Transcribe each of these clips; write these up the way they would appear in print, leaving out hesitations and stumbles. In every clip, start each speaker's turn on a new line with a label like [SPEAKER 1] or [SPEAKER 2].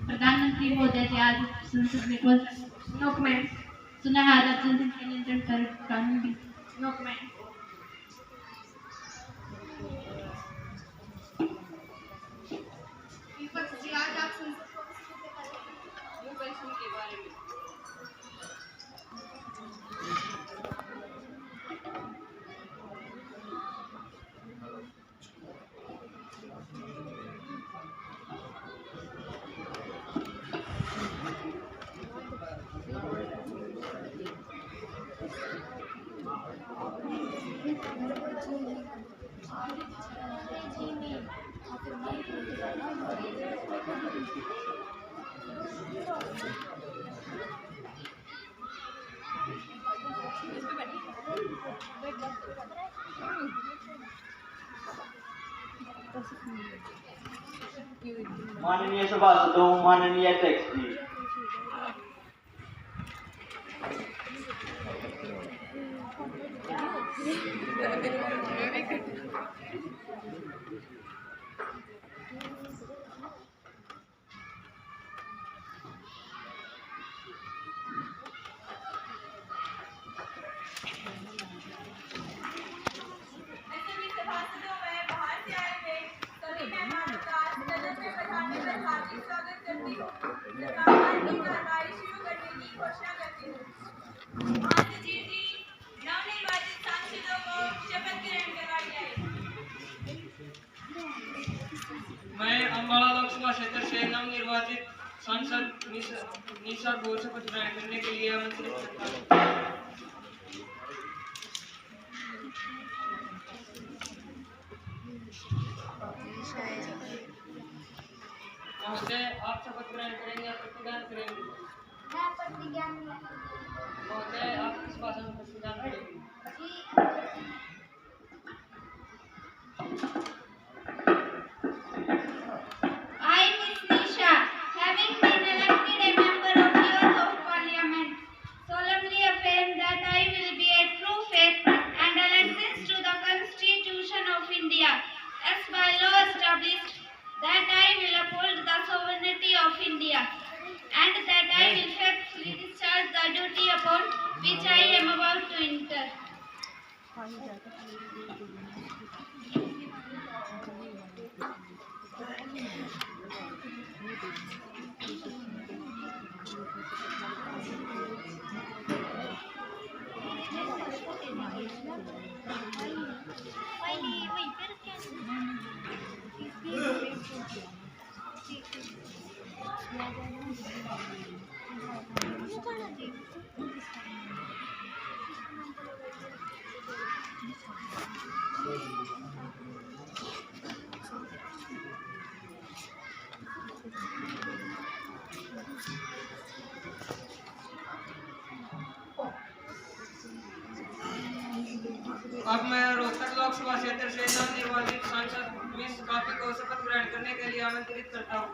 [SPEAKER 1] प्रधानमंत्री महोदय से आज संसद में नो कमेंट सुना है। आज संसद के नियंत्रण कर कानून भी नो कमेंट।
[SPEAKER 2] आज आप संसद के बारे में
[SPEAKER 3] माननीय सभासदों, माननीय अध्यक्ष जी,
[SPEAKER 4] मैं अम्बाला लोकसभा क्षेत्र से नवनिर्वाचित सांसद निशा को शपथ ग्रहण करने के लिए आमंत्रित करता हूँ। महोदय, आप शपथ ग्रहण करेंगे या प्रतिज्ञा करेंगे?
[SPEAKER 5] मैं प्रतिज्ञा।
[SPEAKER 4] महोदय, आप किस भाषा में प्रतिज्ञा करेंगे?
[SPEAKER 5] I, Miss Nisha, having been elected a member of the House of Parliament, solemnly affirm that I will be a true faith and allegiance to the Constitution of India, as by law established, that I will uphold the sovereignty of India, and that I will faithfully discharge the duty upon which I am about to enter.
[SPEAKER 4] अब मैं रोहतक लोकसभा क्षेत्र से नवनिर्वाचित सांसद miss काफी को शपथ ग्रहण करने के लिए आमंत्रित करता हूँ।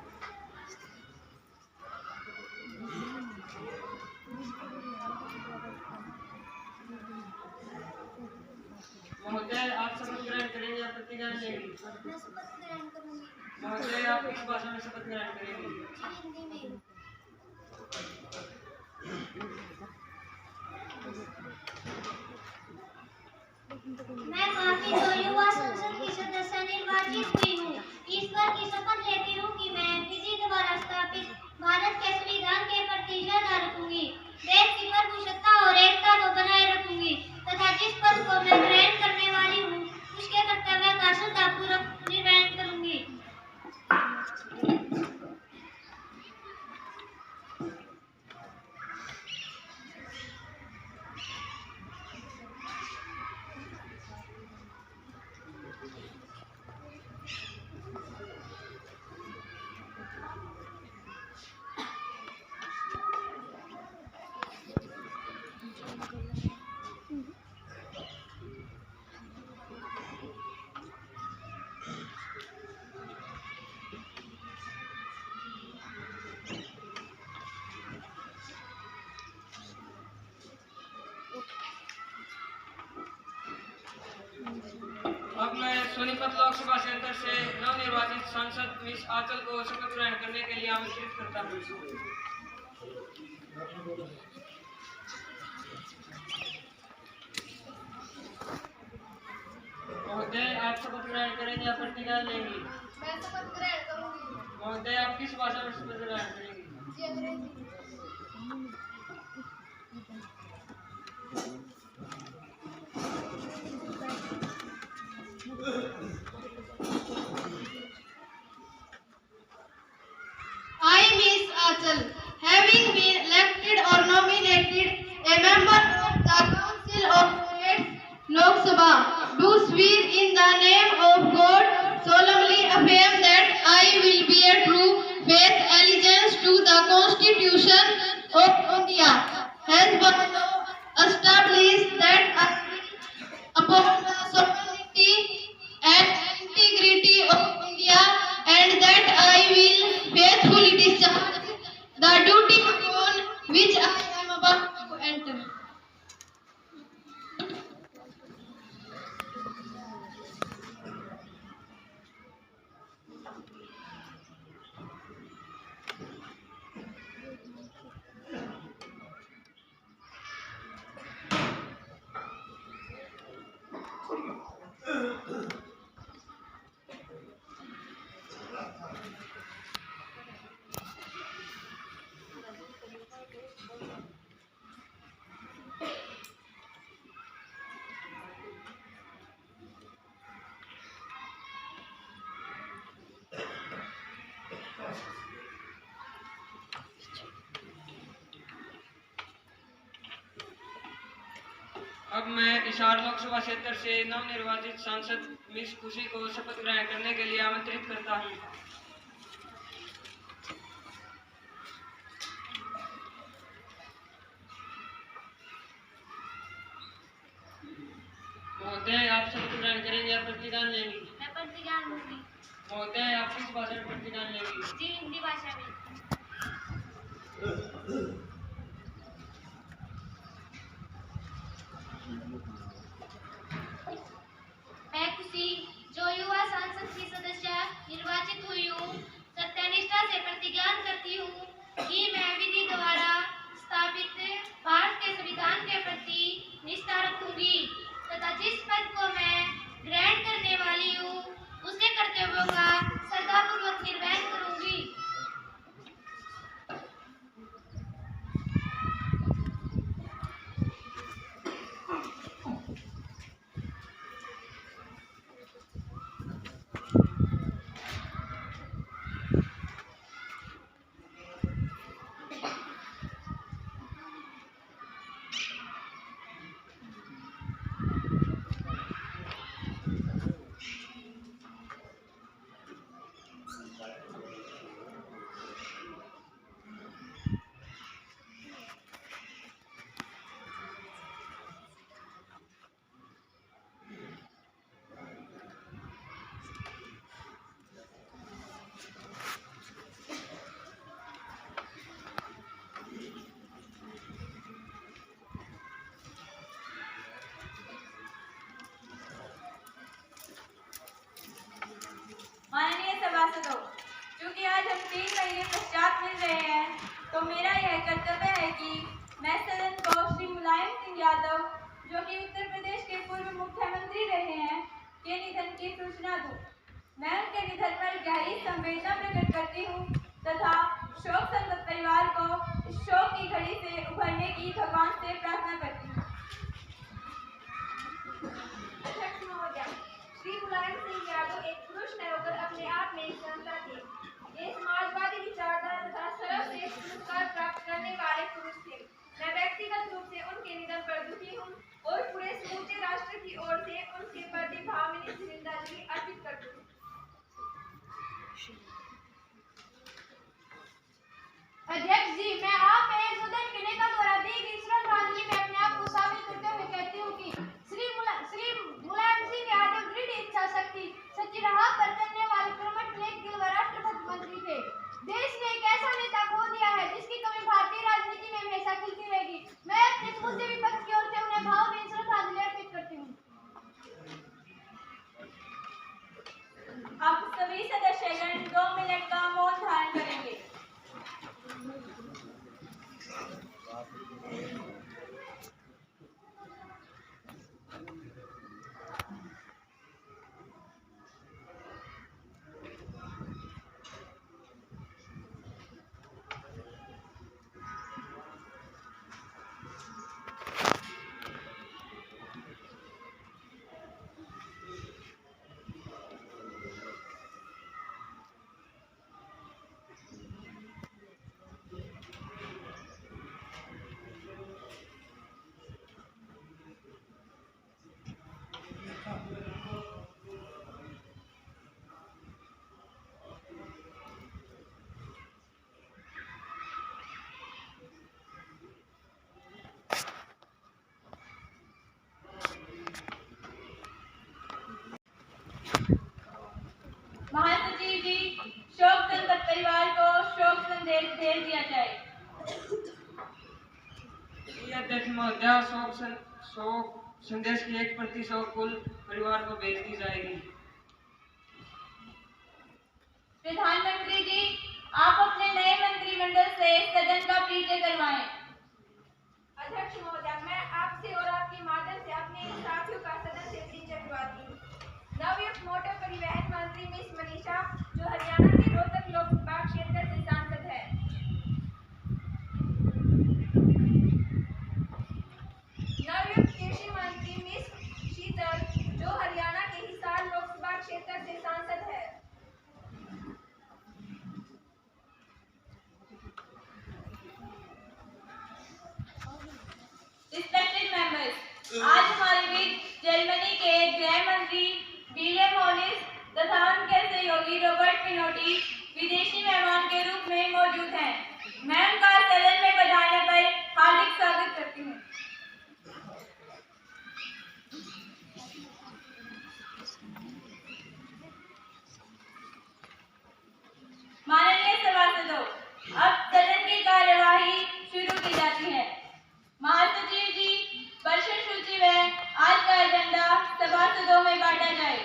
[SPEAKER 4] महोदय, आप शपथ ग्रहण करेंगे या प्रतिज्ञा लेंगे? महोदय, आप किस भाषा में शपथ ग्रहण करेंगे?
[SPEAKER 5] मैं काफी तो युवा संसद की सदस्य निर्वाचित हुई हूँ। ईश्वर की शपथ लेती हूँ कि मैं विधि द्वारा स्थापित भारत के संविधान के प्रति श्रद्धा रखूंगी, देश की प्रभुसत्ता और एकता को बनाए रखूंगी तथा जिस पद को मैं ग्रहण करने वाली हूँ उसके कर्तव्य का श्रद्धापूर्वक निर्वहन करूंगी।
[SPEAKER 4] सोनीपत लोकसभा क्षेत्र से नवनिर्वाचित सांसद मिस आंचल को शपथ ग्रहण करने के लिए आमंत्रित करता हूँ। महोदय, आप शपथ ग्रहण करेंगे या प्रतिज्ञा लेंगी?
[SPEAKER 5] मैं शपथ ग्रहण करूंगी।
[SPEAKER 4] महोदय, आप किस भाषा में शपथ ग्रहण करेंगी?
[SPEAKER 5] जी, अंग्रेजी।
[SPEAKER 1] I, Miss Achal, having been elected or nominated a member of the Council of States, Lok Sabha, do swear in the name of God, solemnly affirm that I will bear true faith allegiance to the Constitution of India, as by law established that I will uphold the sovereignty and integrity of India, and that I will faithfully discharge the duty upon which I am about to enter.
[SPEAKER 4] अब मैं हिसार लोकसभा क्षेत्र से नवनिर्वाचित सांसद miss खुशी को शपथ ग्रहण करने के लिए आमंत्रित करता हूँ। महोदय, आप शपथ ग्रहण करेंगे या प्रतिज्ञा लेंगी?
[SPEAKER 5] मैं प्रतिज्ञा लूंगी।
[SPEAKER 4] महोदय, आप किस भाषा में प्रतिज्ञा लेंगी?
[SPEAKER 5] जी, हिंदी भाषा में। मैं खुशी, जो युवा संसद की सदस्य निर्वाचित हुई हूँ, सत्यनिष्ठा से प्रतिज्ञा करती हूँ कि मैं विधि द्वारा स्थापित भारत के संविधान के प्रति निष्ठा रखूंगी तथा जिस पद को मैं ग्रहण करने वाली हूँ उसे कर्तव्यों का श्रद्धापूर्वक निर्वहन करूंगी।
[SPEAKER 2] माननीय सभासदों, क्योंकि आज हम 3 महीने पश्चात मिल रहे हैं, तो मेरा यह कर्तव्य है कि मैं सदन को श्री मुलायम सिंह यादव, जो कि उत्तर प्रदेश के पूर्व मुख्यमंत्री रहे हैं, के निधन की सूचना दूं। मैं उनके निधन पर गहरी संवेदना प्रकट करती हूँ तथा शोक संतप्त परिवार को इस शोक की घड़ी से उभरने की भगवान से प्रार्थना करती हूँ। अध्यक्ष महोदय, श्री मुलायम सिंह यादव एक पुरुष न होकर अपने आप में एक जनता थे। ये समाजवादी विचारधारा तथा सर्वश्रेष्ठ पुरस्कार प्राप्त करने वाले पुरुष थे। मैं व्यक्तिगत रूप से उनके निधन पर दुखी हूँ और पूरे समूचे राष्ट्र की ओर से उनके प्रति भावभीनी श्रद्धांजलि अर्पित करती हूँ।
[SPEAKER 5] अध्यक्ष जी, मैं आप में सदन के नेता द्वारा दी गई श्रद्धांजलि में अपने आप को शामिल करते हुए कहती हूँ कि श्री मुलायम सिंह यादव दृढ़ इच्छा शक्ति, सच्ची राह पर चलने वाले कर्मठ, नेक दिल व राष्ट्रभक्त मंत्री थे। देश ने एक ऐसा नेता खो दिया है जिसकी कमी भारतीय राजनीति में हमेशा खिलती रहेगी। मैं अपने समूचे विपक्ष की ओर से उन्हें भावभीनी श्रद्धांजलि अर्पित करती हूँ।
[SPEAKER 4] महोदया शोक संदेश की 1 प्रति 100 कुल परिवार को भेज दी जाएगी।
[SPEAKER 2] प्रधानमंत्री जी, आप अपने नए मंत्रिमंडल से सदन का परिचय करवाएं।
[SPEAKER 5] अध्यक्ष महोदय, मैं आपसे और आपके माध्यम से अपने साथियों का सदन से परिचय करवाती हूँ। नवयुक्त मोटर परिवहन मंत्री मिस मनीषा, जो हरियाणा के रोहतक लोकसभा क्षेत्र से सांसद है। नवयुक्त कृषि मंत्री मिस शीतल, जो हरियाणा के हिसार लोकसभा क्षेत्र से सांसद है।
[SPEAKER 2] रिस्पेक्टेड मेंबर्स, आज हमारे बीच जर्मनी के गृह मंत्री विलियम हॉलिस तथा उनके सहयोगी रॉबर्ट पिनोटी विदेशी मेहमान के रूप में मौजूद हैं। मैं उनका सदन में पधारने पर हार्दिक स्वागत करती हूँ। माननीय सभासदों, अब सदन की कार्यवाही शुरू की जाती है। महासचिव जी, प्रश्न सूची व आज का एजेंडा सभासदों में बांटा जाए।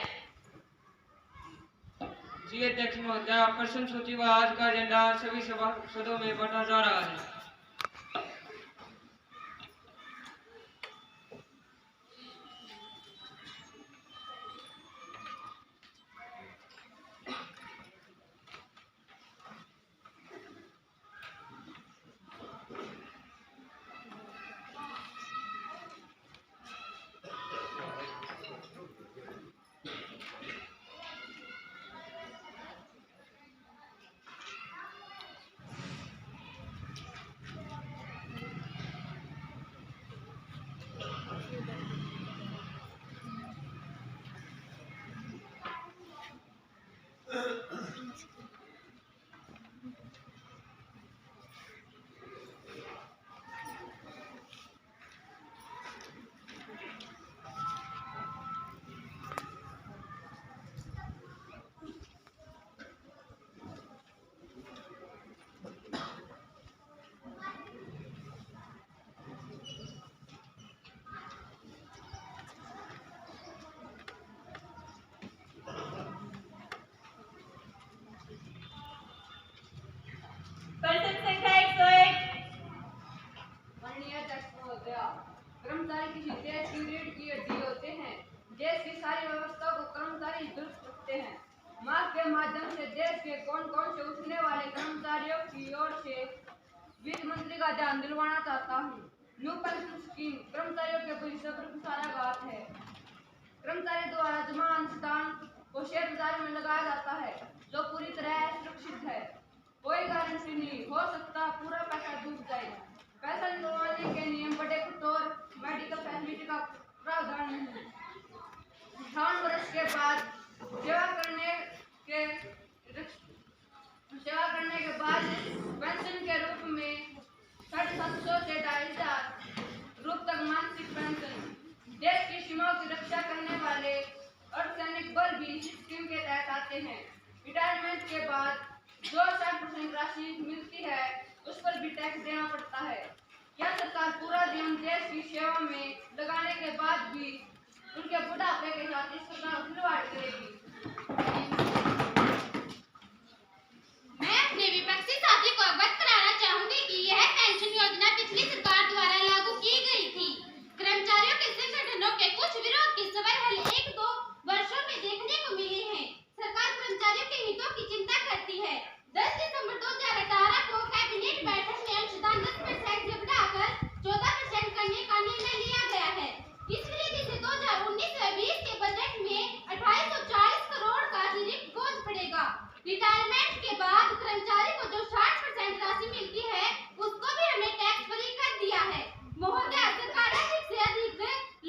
[SPEAKER 4] जी अध्यक्ष महोदया, प्रश्न सूची व आज का एजेंडा सभी सभासदों में बांटा जा रहा है।
[SPEAKER 2] प्रश्न संख्या 101।
[SPEAKER 5] माननीय अध्यक्ष महोदय, कर्मचारी किसी देश की रीढ़ की हड्डी होते हैं। देश की सारी व्यवस्था को कर्मचारी दुरुस्त रखते हैं। मार्ग के माध्यम से देश के कौन कौन से उठने वाले कर्मचारियों की ओर से वित्त मंत्री का ध्यान दिलवाना चाहता हूँ। न्यू पेंशन स्कीम कर्मचारियों के भविष्य पर कुशाराघात है। कर्मचारी द्वारा जमा अनुदान को शेयर बाजार में लगाया जाता है, जो पूरी तरह सुरक्षित है। कोई गारंटी नहीं हो सकता पूरा पैसा डूब जाए। पैसा निकलवाने के नियम बड़े कठोर, मेडिकल फैसिलिटी का प्रावधान नहीं। 58 वर्ष के बाद सेवा करने के बाद पेंशन के रूप में 750 से 2500 तक मासिक पेंशन। देश की सीमाओं की रक्षा करने वाले अर्धसैनिक बल भी इस स्कीम के तहत आते हैं। रिटायरमेंट के बाद जो 60% राशि मिलती है, उस पर भी टैक्स देना पड़ता है। क्या सरकार पूरा दिन देश की सेवा में लगाने के बाद भी उनके बुढ़ापे के साथ इस प्रकार खिलवाड़ करेगी?
[SPEAKER 1] मैं अपने विपक्षी साथी को अवगत कराना चाहूंगी कि यह पेंशन योजना पिछली सरकार द्वारा लागू की गई थी। कर्मचारियों के संगठनों के कुछ विरोध की सवाल हाल 1-2 वर्षों में देखने को मिली है। सरकार कर्मचारियों के हितों की चिंता करती है। 10 दिसंबर 2018 को कैबिनेट बैठक में अंशदान 10% से बढ़ाकर 14% करने का निर्णय लिया गया है। इस वृद्धि से 2019-20 के बजट में 2840 करोड़ का अतिरिक्त बोझ पड़ेगा। रिटायरमेंट के बाद कर्मचारी को जो 60% राशि मिलती है, उसको भी हमने टैक्स फ्री कर दिया है। महोदय, सरकार अधिक से अधिक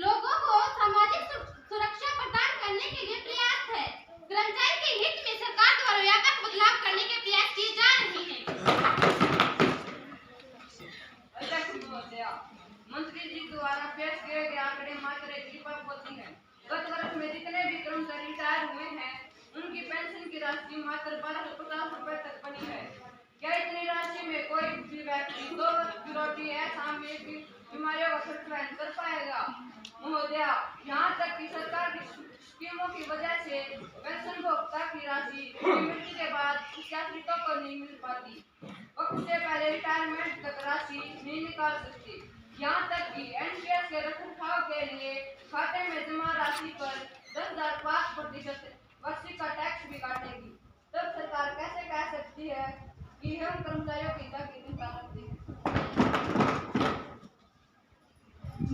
[SPEAKER 1] लोगों को सामाजिक सुरक्षा प्रदान करने के लिए प्रयास है। कर्मचारी के हित में सरकार द्वारा व्यापक बदलाव करने के प्रयास किए जा रहे हैं।
[SPEAKER 5] अध्यक्ष महोदय, मंत्री जी द्वारा पेश किए गए आंकड़े मात्र एक रिपोर्ट होती है। गत वर्ष में जितने भी कर्मचारी रिटायर हुए हैं, उनकी पेंशन की राशि मात्र 1250 रुपए तक बनी है। क्या इतनी राशि में कोई भी व्यक्ति 2 वर्ष की रोटी ऐसा में भी
[SPEAKER 2] बीमारियों का खर्च वहन कर पाएगा। महोदया, यहाँ तक कि सरकार की स्कीमों की वजह से पेंशन भोक्ता की राशि मृत्यु के बाद यात्रियों को नहीं मिल पाती। वक्त से पहले रिटायरमेंट तक राशि नहीं निकाल सकती। यहाँ तक कि एनपीएस के रखरखाव के लिए खाते में जमा राशि पर 10,05% वार्षिक का टैक्स भी काटेगी। तब सरकार कैसे कह सकती है कि हम कर्मचारियों की हित की चिंता करती है?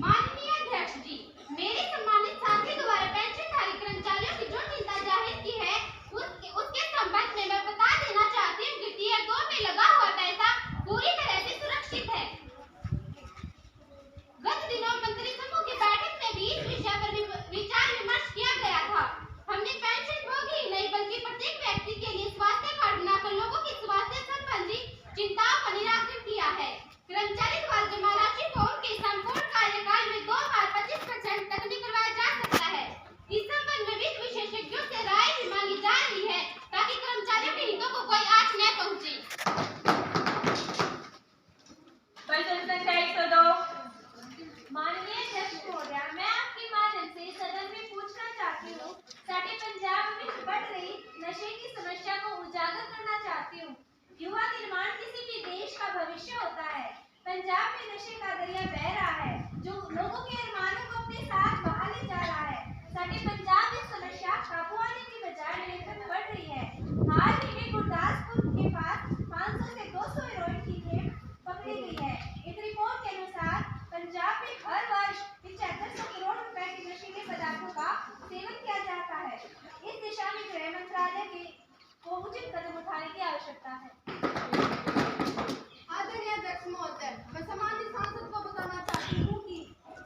[SPEAKER 1] माननीय अध्यक्ष जी, मेरे सम्मानित साथी द्वारा पेंशनधारी कर्मचारियों की जो चिंता जाहिर की है उसके संबंध में मैं बता देना चाहती हूँ कि टियर 2 में लगा हुआ पैसा पूरी तरह से सुरक्षित है। गत दिनों मंत्री समूह की बैठक में भी इस विषय पर विचार विमर्श किया गया था। हमने पेंशनभोगी ही नहीं बल्कि प्रत्येक व्यक्ति के लिए स्वास्थ्य कार्ड बनाकर लोगों की स्वास्थ्य संबंधी चिंताओं का निराकरण किया है। कर्मचारी द्वारा जमा राशि को उनके संपूर्ण कार्यकाल में 2 बार 25% तक निकलवाया जा सकता है। इस संबंध में वित्त विशेषज्ञों से राय भी मांगी जा रही है ताकि कर्मचारियों के हितों को कोई आंच न पहुंचे।
[SPEAKER 2] प्रश्न संख्या 102।
[SPEAKER 5] माननीय अध्यक्ष महोदया, मैं आपके माध्यम से सदन में पूछना चाहती हूँ, साडे पंजाब में बढ़ रही नशे की समस्या को उजागर करना चाहती हूँ। युवा निर्माण किसी भी देश का भविष्य होता है। पंजाब में नशे का दरिया बह रहा है जो लोगों के अरमानों को अपने साथ बहा ले जा रहा है। साडे पंजाब में समस्या काबू आने की बजाय निरंतर बढ़ रही है। हाल ही में गुरदासपुर के पास 500 से 200 हेरोइन की खेप पकड़ी गई है। एक रिपोर्ट के अनुसार पंजाब में हर वर्ष 7500 करोड़ रुपए के नशीले पदार्थों का सेवन किया जाता है। इस दिशा में गृह मंत्रालय को उचित कदम उठाने की आवश्यकता है।
[SPEAKER 1] आदरणीय अध्यक्ष महोदय, मैं सम्मानित सांसद को बताना चाहती हूँ कि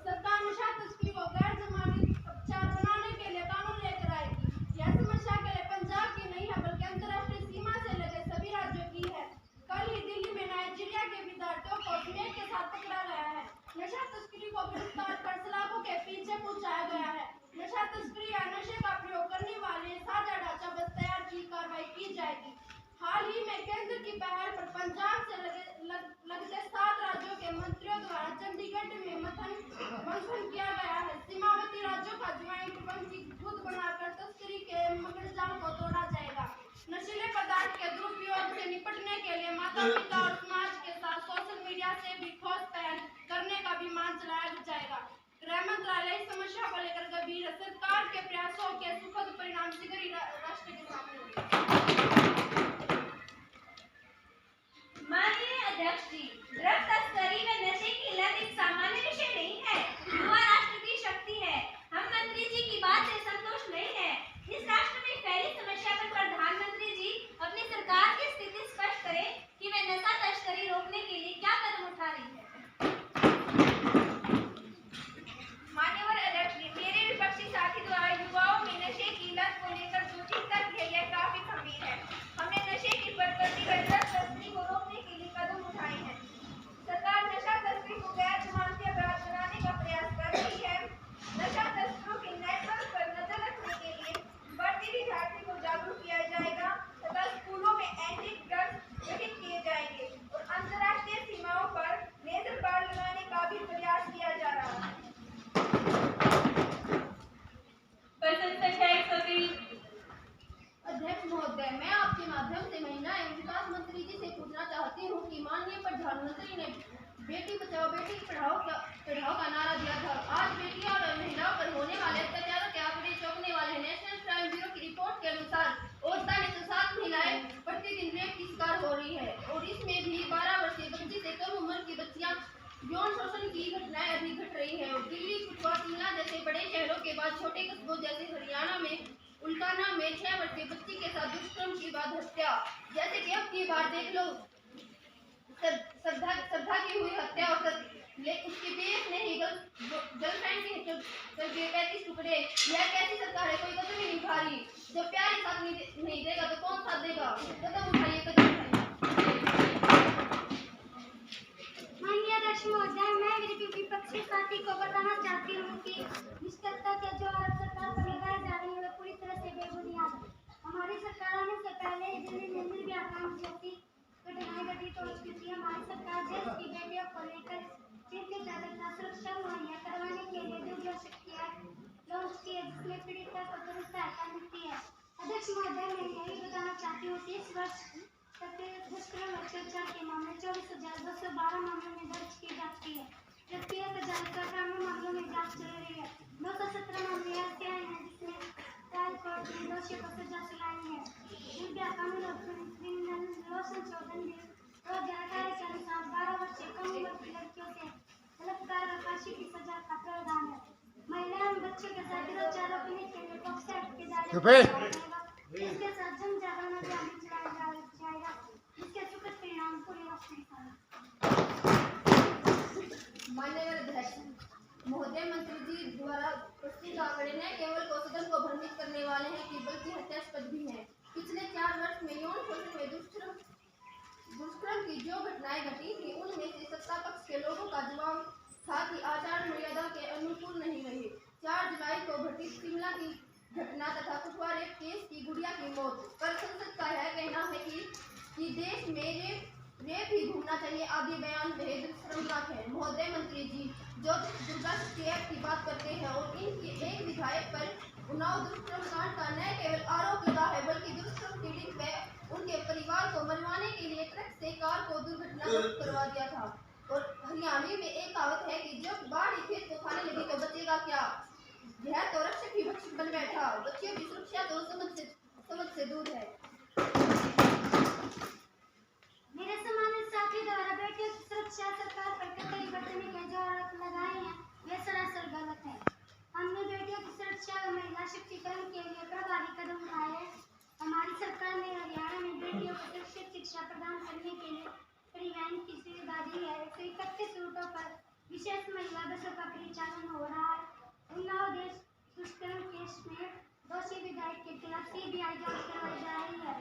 [SPEAKER 1] सरकार नशा तस्करी को गैर जमानती उपचार बनाने के लिए कानून लेकर आएगी। यह समस्या केवल पंजाब की नहीं है बल्कि अंतर्राष्ट्रीय सीमा से लगे सभी राज्यों की है। कल ही दिल्ली में नाइजीरिया के विद्यार्थियों को स्नेक के साथ पकड़ा गया है। नशा तस्करी को गिरफ्तार कर सलाखों के पीछे पहुंचाया गया है। नशा तस्करी या नशे का प्रयोग करने वाले साझा ढांचा बस तैयार की कार्रवाई की जाएगी। हाल ही में केंद्र की पहल पर पंजाब से लगते 7 राज्यों के मंत्रियों द्वारा चंडीगढ़ में मंथन किया गया है। सीमावर्ती राज्यों का ज्वाइंट पंजीकृत बनाकर तस्करी के मकड़जाल को तोड़ा जाएगा। नशीले पदार्थ के दुरुपयोग से निपटने के लिए माता पिता और समाज के साथ सोशल मीडिया से भी ठोस पहल करने का भी मान चलाया जाएगा। गृह मंत्रालय इस समस्या को लेकर गंभीर है। सरकार के प्रयासों के सुखद परिणाम शीघ्र ही राष्ट्र के सामने होंगे।
[SPEAKER 5] माननीय अध्यक्ष जी, ड्रग तस्करी व नशे की लत एक सामान्य विषय नहीं है। युवा राष्ट्र की शक्ति है। हम मंत्री जी की बात से संतुष्ट नहीं है। इस राष्ट्र में फैली समस्या पर प्रधानमंत्री जी अपनी सरकार की स्थिति स्पष्ट करें कि वे नशा तस्करी रोकने के लिए क्या कदम उठा रही है।
[SPEAKER 2] माननीय अध्यक्ष जी, मेरे विपक्षी साथी द्वारा युवाओं में नशे की लत को लेकर जो चिंता की है यह काफी गंभीर है। हमने नशे की बढ़ती हुई ड्रग तस्करी को रोकने के लिए कदम उठाए हैं। सरकार नशा तस्करी को गैर जमानती अपराध बनाने का प्रयास कर रही है। नशा तस्करों के नेटवर्क पर नजर रखने के लिए बढ़ती हुई धारती को जागरूक किया जाएगा तथा स्कूलों में एंटी ड्रग्स गठित किए जाएंगे और अंतर्राष्ट्रीय सीमाओं पर नेजर गार्ड लगाने का भी प्रयास किया जा रहा है। प्रश्न संख्या 103।
[SPEAKER 1] अध्यक्ष महोदय, मैं आपके माध्यम से महिला एवं विकास मंत्री जी से पूछना चाहती हूँ कि माननीय प्रधानमंत्री ने बेटी बचाओ बेटी पढ़ाओ का नारा दिया था। आज बेटियों और महिलाओं पर होने वाले अत्याचारों के आंकड़े चौंकने वाले हैं। नेशनल क्राइम ब्यूरो की रिपोर्ट के अनुसार 47 महिलाएं प्रतिदिन रेप की शिकार हो रही है और इसमें भी 12 वर्षीय बच्ची से कम उम्र की बच्चियां यौन शोषण की घटनाएं अधिक घट रही है। और दिल्ली, कुटवा, शिमला जैसे बड़े शहरों के बाद छोटे कस्बों जैसे हरियाणा में उल्काना में 6 वर्षीय बच्ची के साथ दुष्कर्म की बाद हत्या। जैसे कि अब की बार देख लो श्रद्धा की हुई हत्या और उसके बेस ने ही गर्लफ्रेंड के चल के 35 टुकड़े। यह कैसी सरकार है? कोई कदम ही नहीं उठा रही। जब प्यार ही साथ नहीं देगा तो कौन साथ देगा? कदम उठाइए, कदम उठाइए।
[SPEAKER 5] माननीय अध्यक्ष महोदय, मैं मेरे विपक्षी साथी को बताना चाहती हूँ कि निष्ठता के जो आरोप सरकार पर लगाए जा रहे हैं वे पूरी तरह से बेबुनियाद है। हमारी सरकार आने से पहले दिल्ली में निर्भया कांड जैसी घटनाएं घटित हो चुकी थी। हमारी सरकार देश की बेटियों को लेकर
[SPEAKER 6] जिनकी नागरिकता सुरक्षा मुहैया करवाने के लिए दुर्गा शक्ति एक्ट लॉन्च किया, जिसमें पीड़िता को तुरंत सहायता मिलती है। अध्यक्ष महोदय, मैं यही बताना चाहती हूँ कि इस वर्ष तक दुष्कर्म अत्याचार के मामले 24,212 मामलों में दर्ज की जाती है, जबकि 1,498 मामलों में जांच चल रही है। 917 मामले ऐसे आए हैं जिसमें ट्रायल कोर्ट ने दोषियों को सजा सुनाई है। इंडिया कानून और क्रिमिनल लॉ संशोधन बिल 2018 के अनुसार 12 वर्ष से कम उम्र की लड़कियों से बलात्कार और फांसी की सजा का प्रावधान है। महिलाओं और बच्चों के साथ दुराचार रोकने के लिए पॉक्सो एक्ट के दायरे में लाया जाएगा। इसके साथ जन जागरण अभियान भी चलाया जाएगा, जिसके सुखद परिणाम पूरे राष्ट्र में होंगे।
[SPEAKER 1] मान्यवर अध्यक्ष महोदय, मंत्री जी द्वारा प्रस्तुत आंकड़े न केवल सदन को भ्रमित करने वाले हैं कि बल्कि हत्यास्पद भी हैं। पिछले 4 वर्ष में यौन शोषण में दुष्कर्म की जो घटनाएं घटी थी, उनमें से सत्ता पक्ष के लोगों का जवाब था कि आचार मर्यादा के अनुकूल नहीं रहे। 4 जुलाई को घटित शिमला की घटना तथा कुटवा रेप केस की गुड़िया की मौत पर संसद का यह कहना है कि देश में रेप ही घूमना चाहिए आदि बयान बेहद शर्मनाक है। महोदय मंत्री जी जो दुर्गा शक्ति एक्ट की बात करते हैं और इनके एक विधायक पर उन्नाव दुष्कर्म कांड का न केवल आरोप लगा है, बल्कि दुष्कर्म पीड़ित व उनके परिवार को मनवाने के लिए ट्रक से कार को दुर्घटनाग्रस्त करवा दिया था। और हरियाणवी में एक कहावत है कि जब बाढ़ खेत को खाने लगी तो बचेगा क्या। यह तो रक्षक ही भक्षक बन बैठा। बच्चियों की सुरक्षा तो समझ से दूर है।
[SPEAKER 6] मेरे सम्मानित साथी द्वारा बेटियों की सुरक्षा सरकार पर कतई बरतने के जो आरोप लगाए हैं, वे सरासर गलत है। हमने बेटियों की सुरक्षा व महिला शक्तिकरण के लिए प्रभावी कदम उठाए हैं। हमारी सरकार ने हरियाणा में बेटियों को सुरक्षित शिक्षा प्रदान करने के लिए परिवहन की सुविधा दी है। 131 रूटों पर विशेष महिला बसों का परिचालन हो रहा है। उन्नाव देश दुष्कर्म केस में दोषी विधायक के खिलाफ सीबीआई जांच करवाई जा रही है।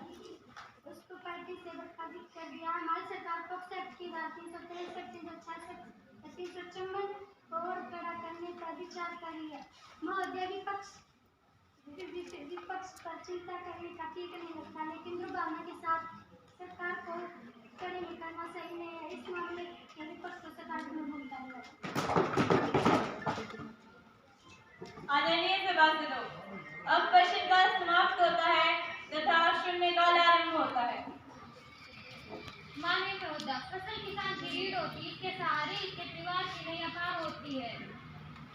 [SPEAKER 6] उसको पार्टी से बर्खास्त कर दिया। हमारी सरकार पॉक्सो एक्ट की धारा 363, 366, 354 को और कड़ा करने का विचार कर रही है। महोदय, विपक्ष पर चिंता करने का ठीक नहीं लगता, लेकिन दुर्भावना के साथ सरकार को कड़े में करना सही नहीं है। इस मामले में विपक्ष को सकारात्मक भूमिका है।
[SPEAKER 2] आदरणीय सभासदों, अब प्रश्नकाल समाप्त होता है तथा शून्यकाल आरंभ होता है।
[SPEAKER 5] माननीय महोदय, फसल किसान की रीढ़ होती है, इसके सहारे इसके परिवार की नई अपार होती है।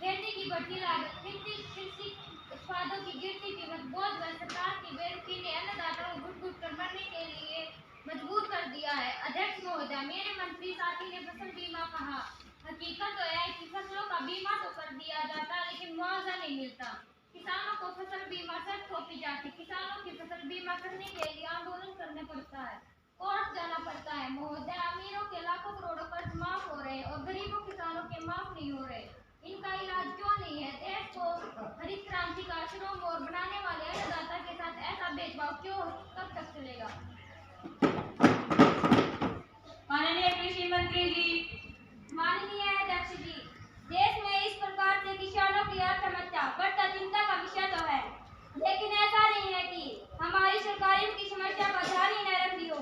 [SPEAKER 5] खेती की बढ़ती लागत, कृषि उत्पादों की गिरती कीमत, बोझ व सरकार की बेरुखी ने अन्नदाताओं को घुट-घुट कर मरने के लिए मजबूर कर दिया है। अध्यक्ष महोदय, मेरे मंत्री साथी ने फसल बीमा कहा। हकीकत तो है कि फसलों का बीमा तो कर दिया जाता, लेकिन मुआवजा नहीं मिलता। किसानों को फसल बीमा शर्त थोपी जाती। किसानों की फसल बीमा करने के लिए आंदोलन करने पड़ता है, कोर्ट जाना पड़ता है। महोदय, अमीरों के लाखों करोड़ों कर्ज माफ हो रहे हैं और गरीबों किसानों के माफ नहीं हो रहे। इनका इलाज क्यों नहीं है? देश को हरित क्रांति का शिरोमणि बनाने वाले अन्नदाता के साथ ऐसा भेदभाव क्यों कब तक चलेगा?
[SPEAKER 2] माननीय कृषि मंत्री जी।
[SPEAKER 5] माननीय अध्यक्ष जी, देश में इस प्रकार से किसानों की आत्महत्या बढ़ता चिंता का विषय तो है, लेकिन ऐसा नहीं है कि हमारी सरकार इनकी समस्या का ध्यान ही न रखती हो।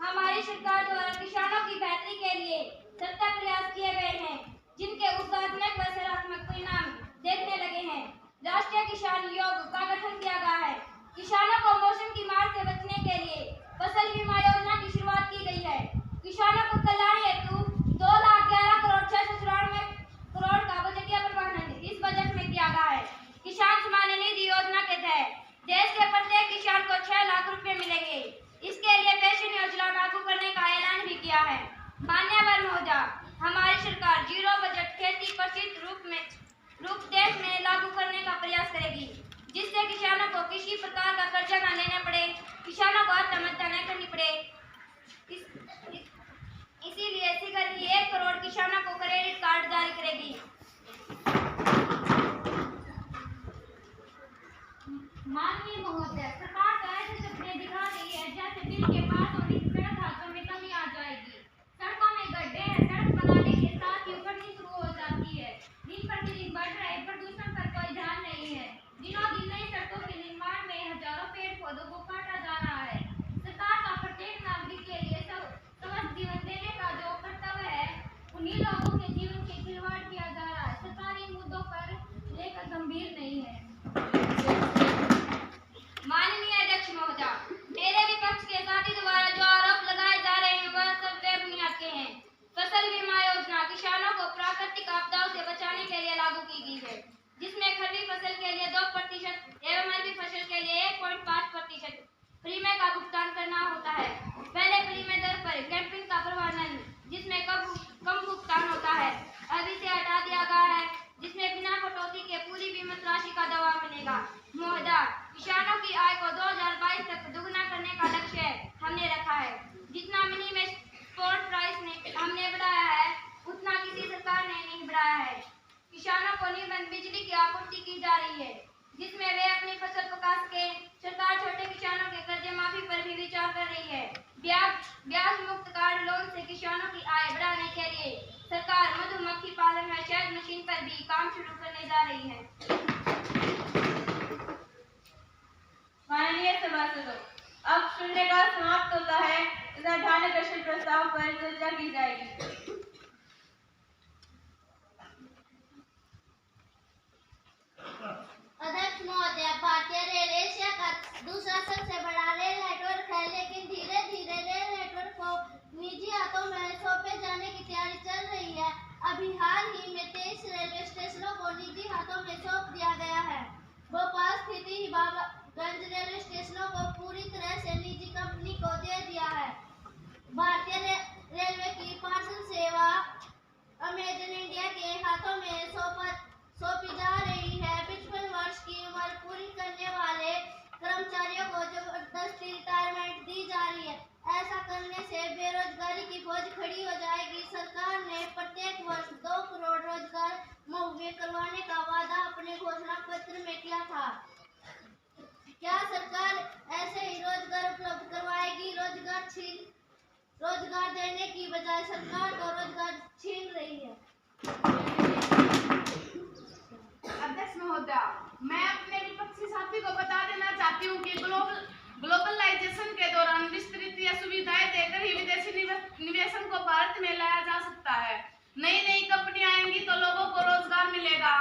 [SPEAKER 5] हमारी सरकार द्वारा किसानों की बेहतरी के लिए सतत प्रयास किए गए हैं, जिनके उत्पादक व सकारात्मक परिणाम देखने लगे हैं। राष्ट्रीय किसान योग का गठन किया गया है। किसानों को मौसम की मार से बचने के लिए फसल बीमा योजना की शुरुआत की गई है। किसानों को कल्याण हेतु 2,11,694 करोड़ का बजटीय प्रावधान इस बजट में किया गया है। किसान सम्मान निधि योजना के तहत देश के प्रत्येक किसान को 6 लाख रुपए मिलेंगे। इसके लिए पेंशन योजना लागू करने का ऐलान भी किया है। मान्यवर महोदय, हमारी सरकार जीरो बजट खेती प्रसिद्ध रूप देश में लागू करने का प्रयास करेगी, जिससे किसानों को किसी प्रकार का कर्जा न लेना पड़े, किसानों को आत्महत्या न करनी पड़े। इसीलिए शीघ्र ही 1 करोड़ किसानों को क्रेडिट कार्ड जारी करेगी। माननीय महोदय, सरकार तो ऐसे सपने दिखा रही है जैसे बिल के पास होने से सड़क हादसों में कमी आ जाएगी। सड़कों में गड्ढे हैं, सड़क बनाने के साथ ही उखड़नी शुरू हो जाती है। दिन प्रतिदिन बढ़ रहे प्रदूषण पर कोई ध्यान नहीं है। दिनों दिन नई सड़कों के निर्माण में हजारों पेड़ पौधों को काटा जा रहा है। सरकार का प्रत्येक नागरिक के लिए स्वस्थ जीवन देने का जो कर्तव्य है, उन्हीं लोगों के जीवन के बनेगा। महोदय, किसानों की आय को 2022 तक दुगना करने का लक्ष्य हमने रखा है। जितना मिनिमम सपोर्ट प्राइस हमने बढ़ाया है, उतना किसी सरकार ने नहीं बढ़ाया है। किसानों को निबंध बिजली की आपूर्ति की जा रही है, जिसमें वे अपनी फसल पका सके। सरकार छोटे किसानों के कर्जे माफी पर भी विचार कर रही है। ब्याज मुक्त कार्ड लोन से किसानों की आय बढ़ाने के लिए सरकार मधुमक्खी पालन व शहद मशीन पर भी काम शुरू करने जा रही है।
[SPEAKER 2] माननीय सभासदों, अब शून्यकाल समाप्त होता है तथा ध्यानाकर्षण प्रस्ताव पर चर्चा की जाएगी।
[SPEAKER 6] अध्यक्ष महोदय, भारतीय रेल एशिया का दूसरा सबसे बड़ा रेल नेटवर्क है, लेकिन धीरे धीरे रेल नेटवर्क को निजी हाथों में सौंपे जाने की तैयारी चल रही है। अभी हाल ही में 23 रेलवे स्टेशनों को निजी हाथों में सौंप दिया गया है। भोपाल स्थित हिबागंज रेलवे स्टेशनों को पूरी तरह से निजी कंपनी को दे दिया है। भारतीय रेलवे की पार्सल सेवा अमेजन इंडिया के हाथों में सौंपी जा रही है। 55 वर्ष की उम्र पूरी करने वाले कर्मचारियों को जबरदस्ती रिटायरमेंट दी जा रही है। ऐसा करने से बेरोजगारी की बोझ खड़ी हो जाएगी। सरकार ने प्रत्येक वर्ष 2 करोड़ रोजगार मुहैया करवाने का वादा अपने घोषणा पत्र में किया था। क्या सरकार ऐसे ही रोजगार उपलब्ध करवाएगी? रोजगार देने की बजाय सरकार को रोजगार छीन रही है।
[SPEAKER 1] अध्यक्ष महोदय, मैं अपने विपक्षी साथी को बता देना चाहती हूँ कि ग्लोबलाइजेशन के दौरान विस्तृत सुविधाएं देकर ही विदेशी निवेशन को भारत में लाया जा सकता है। नई नई कंपनियां आएंगी तो लोगों को रोजगार मिलेगा।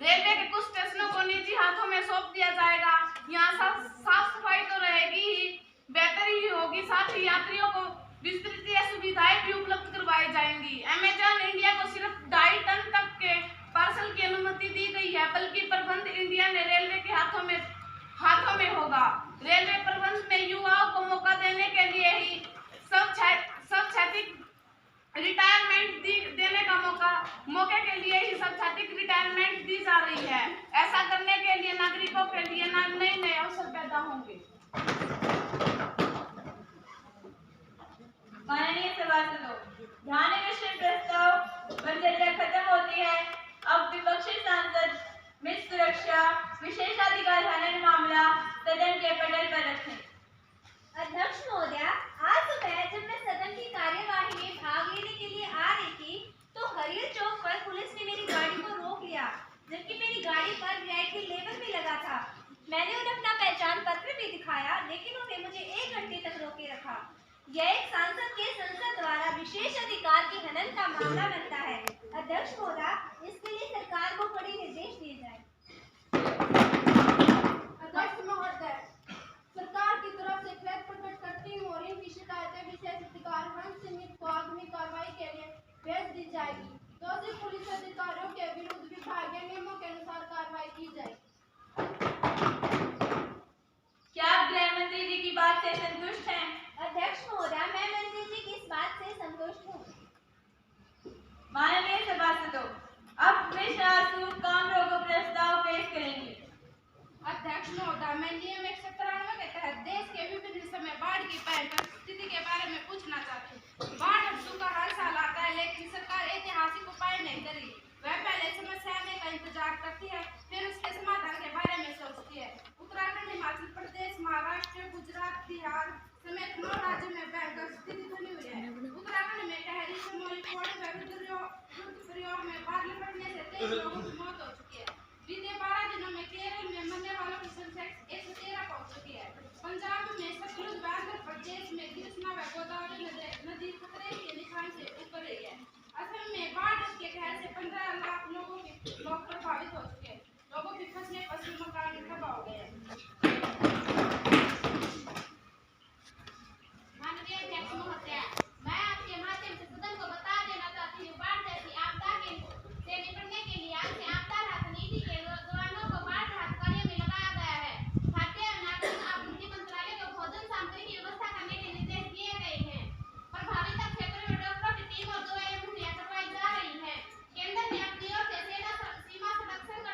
[SPEAKER 1] रेलवे के कुछ स्टेशनों को निजी हाथों में सौंप दिया जाएगा। यहाँ साफ सफाई तो रहेगी ही, बेहतर ही होगी, साथ ही यात्रियों को विस्तृत सुविधाएं भी उपलब्ध करवाई जाएंगी। अमेजन इंडिया को सिर्फ 2.5 टन तक के पार्सल की अनुमति दी गई है, बल्कि प्रबंध इंडिया ने रेलवे के हाथों में होगा। रेलवे प्रबंध में युवाओं को मौका देने के लिए ही सब क्षैतिज रिटायरमेंट देने का मौके के लिए ही सब क्षैतिज रिटायरमेंट दी जा रही है। ऐसा करने के लिए नागरिकों के लिए नए अवसर पैदा होंगे।
[SPEAKER 2] माननीय सभासदों, ध्यानाकर्षण प्रस्ताव पर चर्चा खत्म होती है। अब विपक्षी सांसद मिस सुरक्षा विशेषाधिकार हनन मामला सदन के पटल पर रखें।
[SPEAKER 5] अध्यक्ष महोदय, आज सुबह जब मैं सदन की कार्यवाही में भाग लेने के लिए आ रही थी, तो हरियर चौक पर पुलिस ने मेरी गाड़ी को रोक लिया, जबकि मेरी गाड़ी पर वीआईपी लेबल भी लगा था। मैंने उन्हें अपना पहचान पत्र भी दिखाया, लेकिन उन्हें मुझे 1 घंटे तक रोके रखा। यह एक सांसद के संसद द्वारा विशेष अधिकार की हनन का मामला बनता है। अध्यक्ष महोदय, इसके लिए सरकार को कड़े निर्देश दिए जाए।
[SPEAKER 1] अध्यक्ष महोदय, सरकार की तरफ से खेद प्रकट करती हूँ और इनकी शिकायतें विशेष अधिकार हनन समिति को आगामी कार्रवाई के लिए भेज दी जाएगी। दोषी पुलिस अधिकारियों के विरुद्ध विभागीय नियमों के अनुसार कार्रवाई की जाएगी।
[SPEAKER 2] क्या आप गृह मंत्री जी की बात से संतुष्ट हैं?
[SPEAKER 5] अध्यक्ष महोदय, मैं मंत्री जी की इस बात से संतुष्ट हूँ।
[SPEAKER 2] माननीय सभासदों, अब मिश्रा आसू काम रोको प्रस्ताव पेश करेंगे।
[SPEAKER 1] अध्यक्ष महोदय, मैं नियम 193 के तहत देश के विभिन्न हिस्सों में बाढ़ की भयंकर स्थिति के बारे में पूछना चाहती हूँ। बाढ़ अब सूखा हर साल आता है, लेकिन सरकार ऐतिहासिक उपाय नहीं कर रही। वह पहले समस्या आने का इंतजार करती है, फिर उसके समाधान के बारे में सोचती है। उत्तराखंड, हिमाचल प्रदेश, महाराष्ट्र, गुजरात, बिहार समेत 9 राज्यों में भयंकर स्थिति बनी हुई है। उत्तराखंड में टहरी, चमोली, फोड़ व रुद्रप्रयाग में बाढ़ लपटने से 23 लोगों की मौत हो चुकी है। बीते 12 दिनों में केरल में मरने वालों की संख्या 113 पहुंच चुकी है। पंजाब में सतलुज व आंध्र प्रदेश में कृष्णा व गोदावरी नदी खतरे के निशान से ऊपर रही है। असम में बाढ़ के कहर से 15 लाख लोग प्रभावित हो चुके हैं। लोगों की फसलें, फसल, मकान तबाह हो गए हैं। माननीय अध्यक्ष महोदय, मैं आपके माध्यम से सदन को बता देना चाहती हूँ, बाढ़ जैसी आपदा से निपटने के लिए आज से आपदा राहत नीति के जवानों को बाढ़ राहत कार्य में लगाया गया है। खाद्य नागरिक आपूर्ति मंत्रालय को भोजन सामग्री की व्यवस्था करने के निर्देश दिए गए हैं। प्रभावित क्षेत्रों में डॉक्टरों की टीम और दवाइयां मुहैया करवाई जा रही है। केंद्र ने अपनी ओर से सीमा संरक्षण का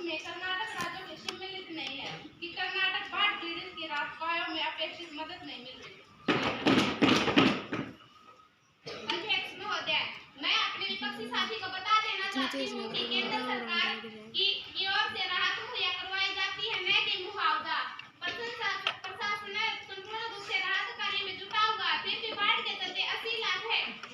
[SPEAKER 7] इसमें कर्नाटक राज्यों के सम्मिलित नहीं है कि कर्नाटक बाढ़ पीड़ित के राहत में अपेक्षित मदद नहीं मिल रही। अध्यक्ष महोदय, मैं अपने विपक्षी साथी को बता देना चाहती हूँ कि केंद्र सरकार की ओर से राहत मुहैया करवाई जाती है, न कि मुआवजा। प्रशासन संपूर्ण रूप से राहत कार्य में जुटा हुआ, फिर भी बाढ़ के चलते 80 लाख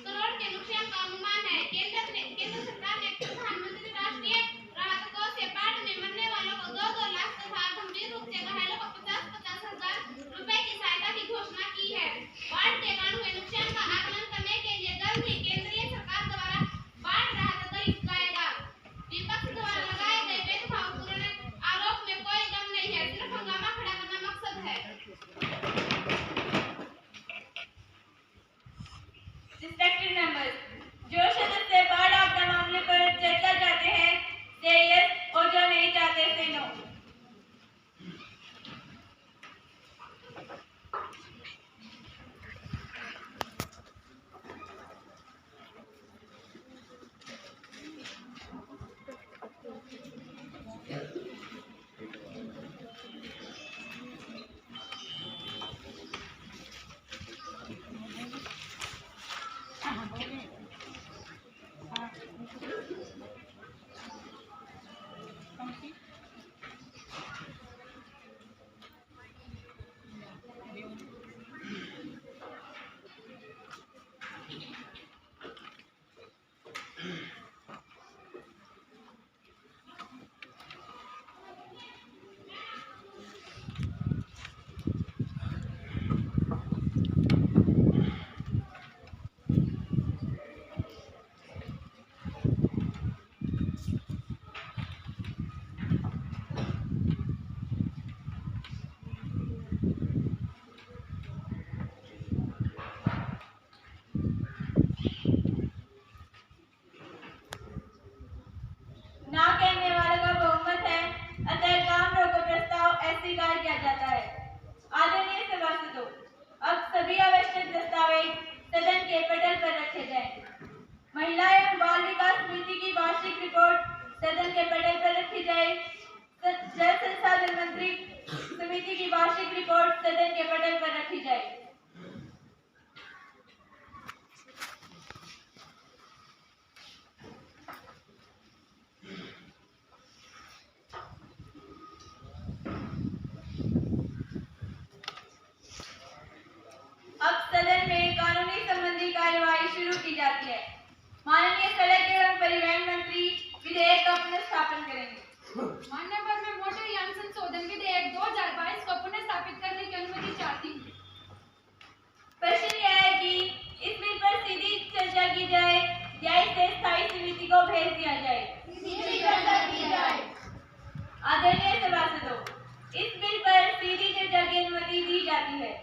[SPEAKER 7] करोड़ के नुकसान का अनुमान है। केंद्र सरकार ने प्रधानमंत्री राष्ट्रीय राहत कोष से बाढ़ में मरने वालों को 2-2 लाख तथा गंभीर रूप से घायलों को 50-50 हजार रुपए की सहायता की घोषणा की है। बाढ़ के कारण हुए नुकसान का आकलन करने के लिए जल्द ही केंद्रीय सरकार द्वारा बाढ़ राहत दल जाएगा। विपक्ष द्वारा लगाए गए भेदभावपूर्ण आरोप में कोई दम नहीं है, सिर्फ हंगामा खड़ा करना मकसद है।
[SPEAKER 2] Respected members, जो सदस्य बाढ़ आपदा मामले पर चर्चा चाहते हैं से यस और जो नहीं चाहते से नो। ना कहने वालों का बहुमत है, अतः काम रोको प्रस्ताव अस्वीकार किया जाता है। आदरणीय सभासदों, अब सभी आवश्यक दस्तावेज सदन के पटल पर रखे जाएं। महिला एवं बाल विकास समिति की वार्षिक रिपोर्ट सदन के पटल पर रखी जाए। जल संसाधन मंत्री समिति की वार्षिक रिपोर्ट सदन के पटल पर रखी जाए। अब सदन में कानूनी संबंधी कार्यवाही शुरू की जाती है। माननीय सड़क एवं परिवहन मंत्री विधेयक का पुनर्स्थापन करेंगे।
[SPEAKER 7] मान्यवर मैं मोटर यान संशोधन विधेयक 2022 को पुनर्स्थापित करने की अनुमति चाहती हूँ।
[SPEAKER 2] प्रश्न यह है कि इस बिल पर सीधी चर्चा की जाए या इसे स्थायी समिति को भेज दिया जाए। आदरणीय सभासदों, इस बिल पर सीधी चर्चा की अनुमति दी जाती है।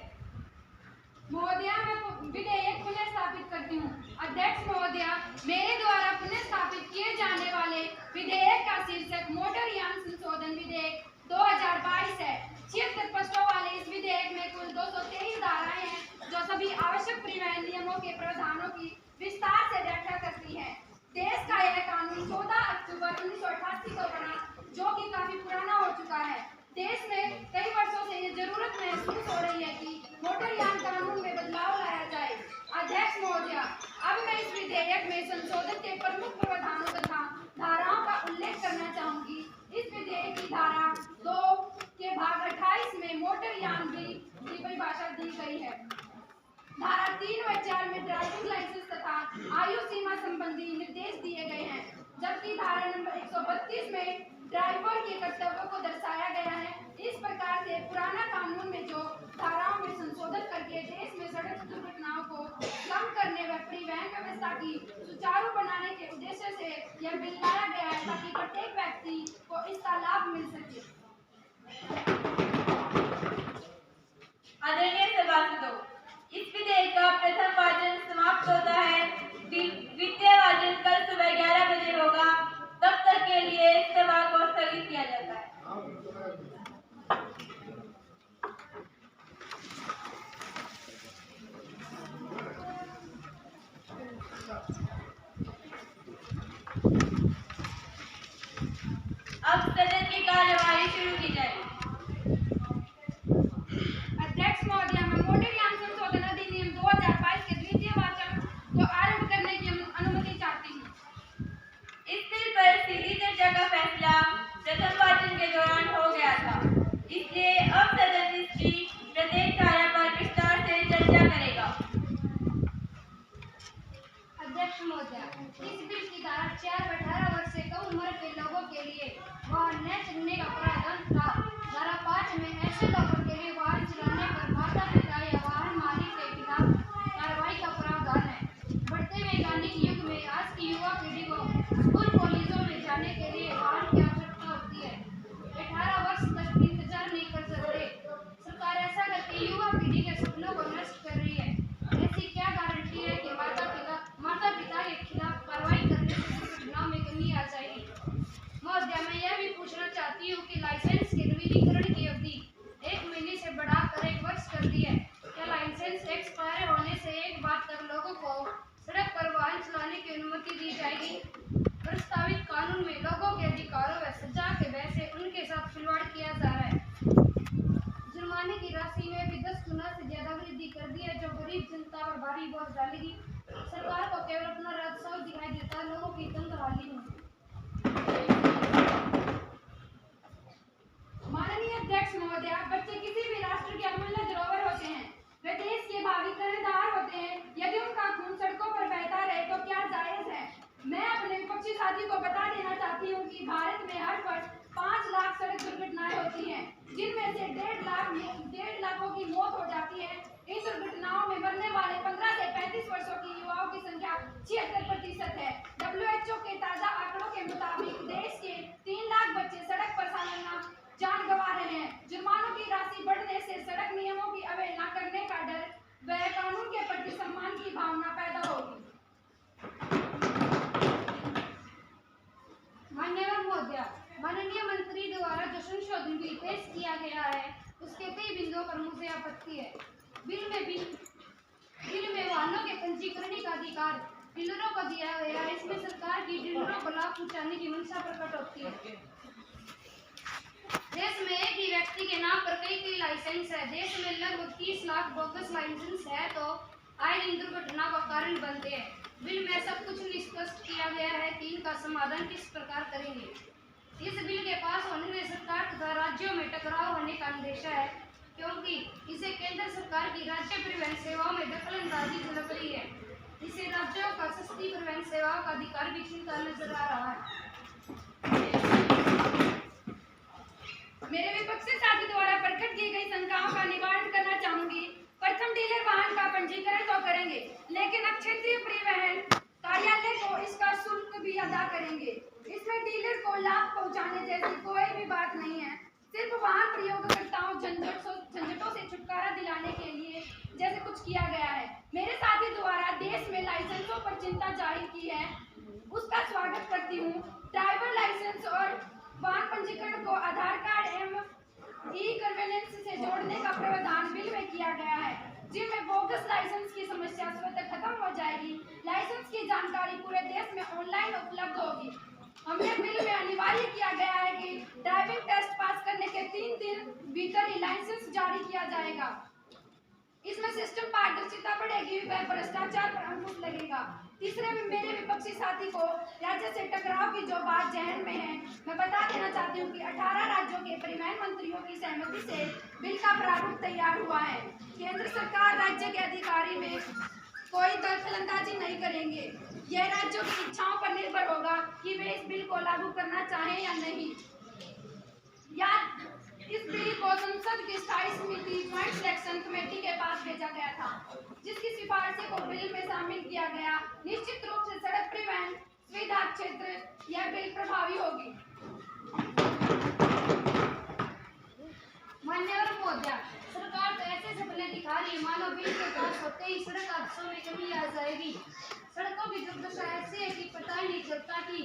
[SPEAKER 7] महोदया, मैं विधेयक पुनर्स्थापित करती हूँ। अध्यक्ष महोदया, मेरे द्वारा पुनर्स्थापित किए जाने वाले विधेयक का शीर्षक मोटर यान संशोधन विधेयक 2022 है। 76 पृष्ठों वाले इस विधेयक में कुल 223 धाराएं हैं, जो सभी आवश्यक परिवहन नियमों के प्रावधानों की विस्तार से व्याख्या करती हैं। देश का यह कानून 14 अक्टूबर 1988 को बना, जो कि काफी पुराना हो चुका है। देश में कई वर्षों से ये जरूरत महसूस हो रही है कि मोटर यान कानून में बदलाव लाया जाए। अध्यक्ष महोदया, अब मैं इस विधेयक में संशोधन के प्रमुख प्रावधानों तथा धाराओं का उल्लेख करना चाहूंगी। इस विधेयक की धारा 2 के भाग 28 में मोटर यान बिल की परिभाषा दी गई है। धारा 3 व 4 में ड्राइविंग लाइसेंस तथा आयु सीमा संबंधी निर्देश दिए गए हैं, जबकि धारा नंबर 132 में ड्राइवर के कर्तव्यों को दर्शाया गया है। इस प्रकार से पुराना कानून में जो धाराओं में संशोधन करके देश में सड़क दुर्घटनाओं को कम करने व परिवहन व्यवस्था की सुचारू बनाने के उद्देश्य से यह बिल लाया गया है, ताकि प्रत्येक व्यक्ति को इसका लाभ मिल सके।
[SPEAKER 2] आदरणीय सभासदों, इस विधेयक का प्रथम वाचन समाप्त होता है। द्वितीय वाचन कल सुबह 11 बजे होगा। तब तक के लिए सभा को स्थगित किया जाता है। अब सदन
[SPEAKER 6] 4 व 18 वर्ष से कम उम्र के लोगों के लिए वाहन न चलने का प्रावधान था। धारा 5 में ऐसे लोगों के लिए वाहन चलाने पर माता पिता या वाहन मालिक के खिलाफ कार्रवाई का प्रावधान है। बढ़ते वैज्ञानिक युग में आज की युवा पीढ़ी को स्कूल कॉलेजों में जाने के लिए वाहन की आवश्यकता होती है। 18 वर्ष तक इंतजार नहीं कर सकते। सरकार ऐसा करके युवा पीढ़ी के सपनों को नष्ट कर रही है। ऐसी क्या गारंटी है कि माता पिता के खिलाफ कार्रवाई करने से दुर्घटनाओं में कमी आ जाएगी? महोदया, मैं यह भी पूछना चाहती हूँ कि लाइसेंस के नवीनीकरण की अवधि 1 महीने से बढ़ाकर 1 वर्ष कर दी है। क्या लाइसेंस एक्सपायर होने से एक बार तक लोगों को सड़क पर वाहन चलाने की अनुमति दी जाएगी? प्रस्तावित कानून में लोगों के अधिकारों व सजा के भय से उनके साथ खिलवाड़ किया जा रहा है। जुर्माने की राशि में भी 10 गुना से ज्यादा वृद्धि कर दी है, जो गरीब जनता पर भारी बोझ डालेगी। सरकार को केवल अपना राजस्व दिखाई देता है, लोगों की तंगहाली में।
[SPEAKER 7] माननीय अध्यक्ष महोदया, बच्चे किसी भी राष्ट्र के अमूल्य धरोहर होते हैं। वे देश के भावी कर्णधार होते हैं। यदि उनका खून सड़कों पर बहता रहे तो क्या जायज है? मैं अपने विपक्षी साथी को बता देना चाहती हूँ कि भारत में हर वर्ष 5 लाख सड़क दुर्घटनाएं होती हैं, जिनमें से 1.5 लाखों की मौत हो जाती है। इन दुर्घटनाओं में मरने वाले 15 से 35 वर्षों की युवाओं की संख्या 76% है। WHO के ताजा आंकड़ों के मुताबिक देश के 3 लाख बच्चे सड़क पर सालाना जान गंवा रहे हैं। जुर्मानों की राशि बढ़ने से सड़क नियमों की अवहेलना करने का डर व कानून के प्रति सम्मान की भावना पैदा होगी।
[SPEAKER 6] मान्यवर महोदया, माननीय मंत्री द्वारा जो संशोधन बिल पेश किया गया है उसके कई बिंदुओं पर मुझे आपत्ति है। बिल में वाहनों के पंजीकरण का अधिकार डीलरों को दिया गया है। इसमें सरकार की डीलरों को लाभ पहुंचाने की मंशा प्रकट होती है। देश में एक ही व्यक्ति के नाम पर कई लाइसेंस है। देश में लगभग 30 लाख बोगस लाइसेंस है तो आए दिन दुर्घटना का कारण बनते हैं। बिल में सब कुछ स्पष्ट किया गया है कि इनका समाधान किस प्रकार करेंगे। इस बिल के पास होने से सरकार तथा राज्यों में टकराव होने का अंदेशा है, क्योंकि इसे केंद्र सरकार की राज्य परिवहन सेवाओं में दखलंदाजी झलक रही है। इससे राज्यों का सस्ती परिवहन सेवाओं का अधिकार भी छिनता नजर आ रहा है।
[SPEAKER 7] मेरे विपक्षी साथी द्वारा प्रकट की गई शंकाओं का निवारण करना चाहूंगी। प्रथम, डीलर वाहन का पंजीकरण तो करेंगे, लेकिन अब क्षेत्रीय परिवहन कार्यालय को इसका शुल्क भी अदा करेंगे। इसमें डीलर को लाभ पहुंचाने जैसी कोई भी बात नहीं है। सिर्फ वाहन प्रयोगकर्ताओं झंझटों से छुटकारा दिलाने के लिए जैसे कुछ किया गया है। मेरे साथी द्वारा देश में लाइसेंसों पर चिंता जाहिर की है, उसका स्वागत करती हूँ। ड्राइवर लाइसेंस और वाहन पंजीकरण को आधार कार्ड एवं ई-गवर्नेंस से जोड़ने का प्रावधान बिल में किया गया है, जिसमें बोगस लाइसेंस की समस्या स्वतः खत्म हो जाएगी। लाइसेंस की जानकारी पूरे देश में ऑनलाइन उपलब्ध होगी। हमने बिल में अनिवार्य किया गया है कि ड्राइविंग टेस्ट पास करने के 3 दिन भीतर ही लाइसेंस जारी किया जाएगा। इसमें सिस्टम पारदर्शिता बढ़ेगी व भ्रष्टाचार पर अंकुश लगेगा। तीसरे में मेरे विपक्षी साथी को राज्य से टकराव की जो बात जहन में है, मैं बता देना चाहती हूँ कि 18 राज्यों के परिवहन मंत्रियों की सहमति से बिल का प्रारूप तैयार हुआ है। केंद्र सरकार राज्य के अधिकारी में कोई दखलंदाजी नहीं करेंगे। यह राज्यों की इच्छाओं पर निर्भर होगा कि वे इस बिल को लागू करना चाहें या नहीं। या इस बिल को संसद की स्थायी समिति ज्वाइंट सिलेक्शन कमेटी के पास भेजा गया था, जिसकी सिफारिशों को बिल में शामिल किया गया। निश्चित रूप से सड़क परिवहन सुविधा क्षेत्र यह बिल प्रभावी होगी।
[SPEAKER 6] मान्यवर महोदया, सरकार तो ऐसे सपने दिखा रही है मानो बिल के पास होते ही सड़क हादसों में कमी आ जाएगी। सड़कों की दुर्दशा ऐसी है कि पता ही नहीं चलता कि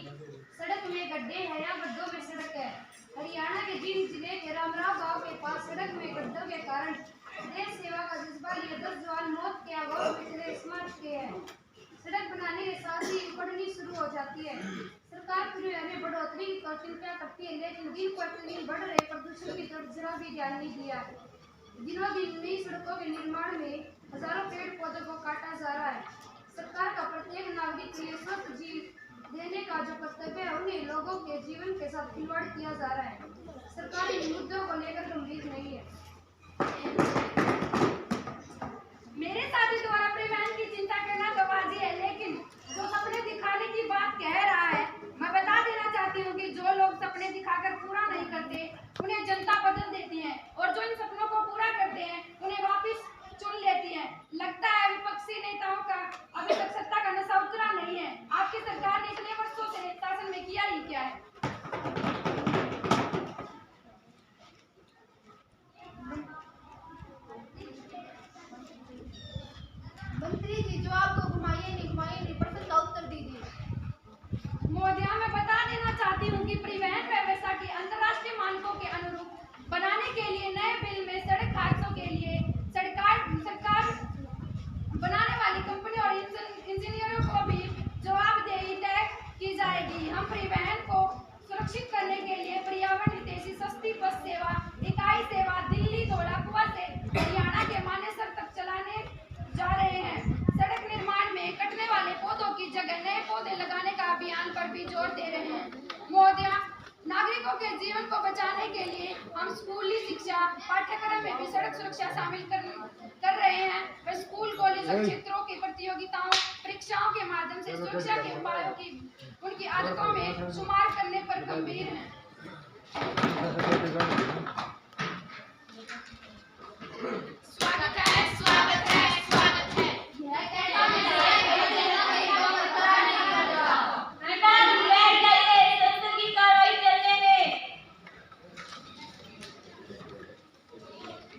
[SPEAKER 6] सड़क में गड्ढे हैं या गड्ढों में सड़क है। हरियाणा के जींद जिले के रामराव गांव के पास सड़क में गड्ढों के कारण देश सेवा का जज्बा लिए 10 जवान मौत के आगोश में चले स्मार चुके हैं। सड़क बनाने के साथ ही बढ़नी शुरू हो जाती है। सरकार परिवहन में बढ़ोतरी की तो चिंता करती है, लेकिन दिन प्रतिदिन बढ़ रहे प्रदूषण की तरफ जरा भी ध्यान नहीं दिया। दिनों दिन नई सड़कों के निर्माण में हजारों पेड़ पौधों को काटा जा रहा है। सरकार का प्रत्येक नागरिक के लिए स्वस्थ जीवन देने का जो कर्तव्य है, उन्हें लोगों के जीवन के साथ खिलवाड़ किया जा रहा है। सरकार इन मुद्दों को लेकर गंभीर नहीं है।
[SPEAKER 7] मेरे साथी द्वारा परिवहन की चिंता करना तो वाजिब है, लेकिन जो सपने दिखाने की बात कह रहा है करते हैं उन्हें वापस चुन लेती है। लगता है विपक्षी नेताओं का अभी तक सत्ता का नशा उतरा नहीं है। आपकी सरकार ने इतने वर्षों से शासन में किया ही क्या है?
[SPEAKER 1] मंत्री जी, जो आपको घुमाइए नहीं, प्रश्न का उत्तर दीजिए।
[SPEAKER 7] महोदया, मैं बता देना चाहती हूँ कि परिवहन व्यवस्था की अंतर्राष्ट्रीय मानकों के अनुरूप बनाने के लिए नए बिल में सड़क हादसों के लिए सरकार बनाने वाली कंपनी और इंजीनियरों को भी जवाबदेही तय की जाएगी। हम परिवहन को सुरक्षित करने के लिए पर्यावरण हितैषी सस्ती बस सेवा इकाई सेवा दिल्ली धौलाकुआ से हरियाणा के मानेसर तक चलाने जा रहे हैं। सड़क निर्माण में कटने वाले पौधों की जगह नए पौधे लगाने का अभियान पर भी जोर दे रहे हैं। महोदया, नागरिकों के जीवन को बचाने के लिए हम स्कूली शिक्षा पाठ्यक्रम में भी सड़क सुरक्षा शामिल कर रहे हैं। वे स्कूल कॉलेज और क्षेत्रों की प्रतियोगिताओं परीक्षाओं के माध्यम से सुरक्षा के उपायों की उनकी आदतों में शुमार करने पर गंभीर हैं। स्वागत है, स्वागत है, स्वागत है।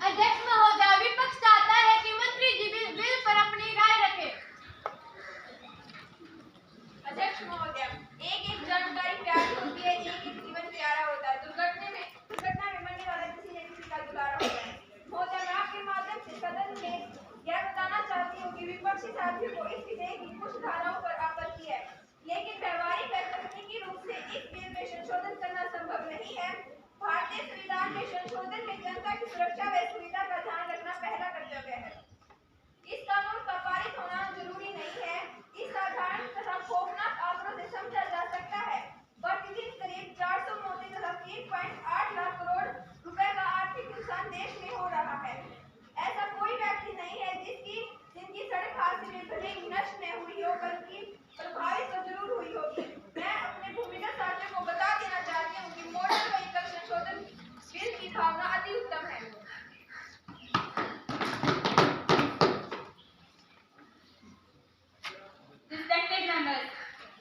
[SPEAKER 1] अध्यक्ष महोदय, विपक्ष चाहता है कि मंत्री जी बिल पर अपनी राय रखें।
[SPEAKER 2] अध्यक्ष महोदय, एक जानकारी प्यारी होती है, एक जीवन प्यारा होता है। दुर्घटना में मरने वाला किसी न किसी का दुलारा होता है। महोदय, मैं आपके माध्यम से सदन में यह बताना चाहती हूँ कि विपक्षी साथियों को इस विधेयक की कुछ धाराओं पर आपत्ति है, लेकिन व्यवहारिक व तकनीकी रूप से इस बिल में संशोधन करना संभव नहीं है। भारतीय संविधान में संशोधन में जनता की सुरक्षा व सुविधा का ध्यान रखना पहला कर्तव्य है। इस कानून का पारित होना जरूरी नहीं है। इस साधारण तथा खौफनाक आंकड़ों से समझा जा सकता है प्रतिदिन करीब 400 मौतें तथा 3.8 लाख करोड़ रुपए का आर्थिक नुकसान देश में हो रहा है। ऐसा कोई व्यक्ति नहीं है जिनकी सड़क हादसे में भले ही नष्ट न हुई हो, बल्कि प्रभावित तो जरूर हुई होगी। मैं अपने भूमिगत साथियों को बता देना चाहती हूँ कि मोटर व्हीकल संशोधन बिल की भावना अति उत्तम है। Respected members,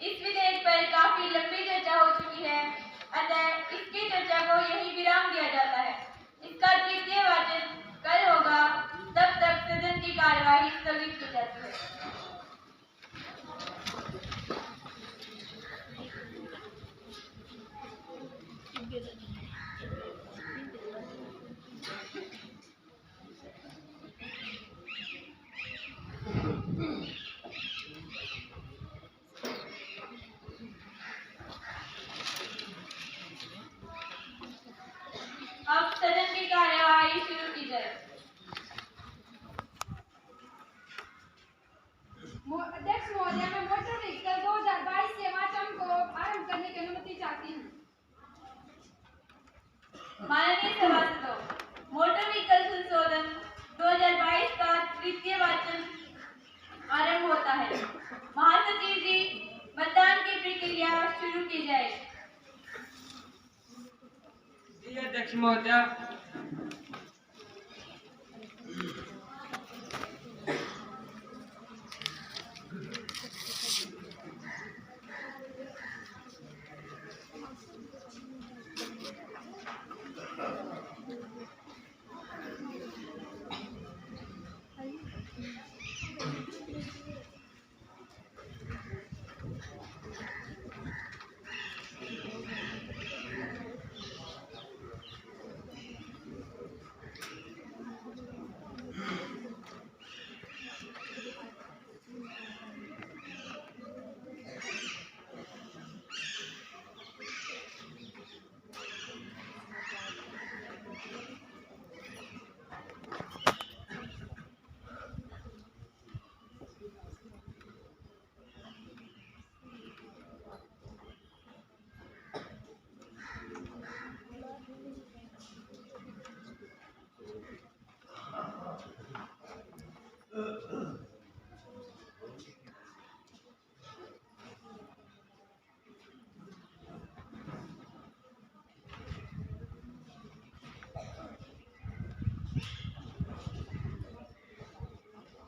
[SPEAKER 2] इस विधेयक पर काफी लंबी चर्चा हो चुकी है, अतः इसकी चर्चा को यही विराम दिया जाता है। इसका तृतीय वाचन कल होगा, तब तक सदन की कार्यवाही स्थगित की जाती है। अब सदन की कार्यवाही शुरू की जाए।
[SPEAKER 7] अध्यक्ष महोदय, मैं मोटर व्हीकल 2022 के वाचन को आरंभ करने की अनुमति चाहती हूँ।
[SPEAKER 2] माननीय सभासदों, मोटर व्हीकल संशोधन 2022 का तृतीय वाचन आरंभ होता है। महासचिव जी, मतदान की प्रक्रिया शुरू की जाए।
[SPEAKER 4] जी अध्यक्ष महोदय,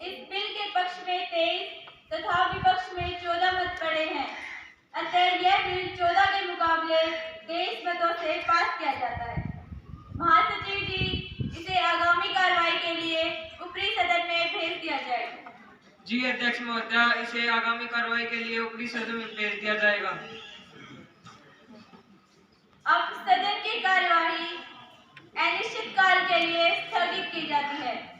[SPEAKER 2] इस बिल के पक्ष में 23 तथा विपक्ष में 14 मत पड़े हैं। अतः यह बिल 14 के मुकाबले 23 मतों से पास किया जाता है। महासचिव जी, इसे आगामी कार्रवाई के लिए ऊपरी सदन में भेज दिया जाएगा।
[SPEAKER 4] जी अध्यक्ष महोदय, इसे आगामी कार्रवाई के लिए ऊपरी सदन में भेज दिया जाएगा।
[SPEAKER 2] अब सदन की कार्यवाही अनिश्चित काल के लिए स्थगित की जाती है।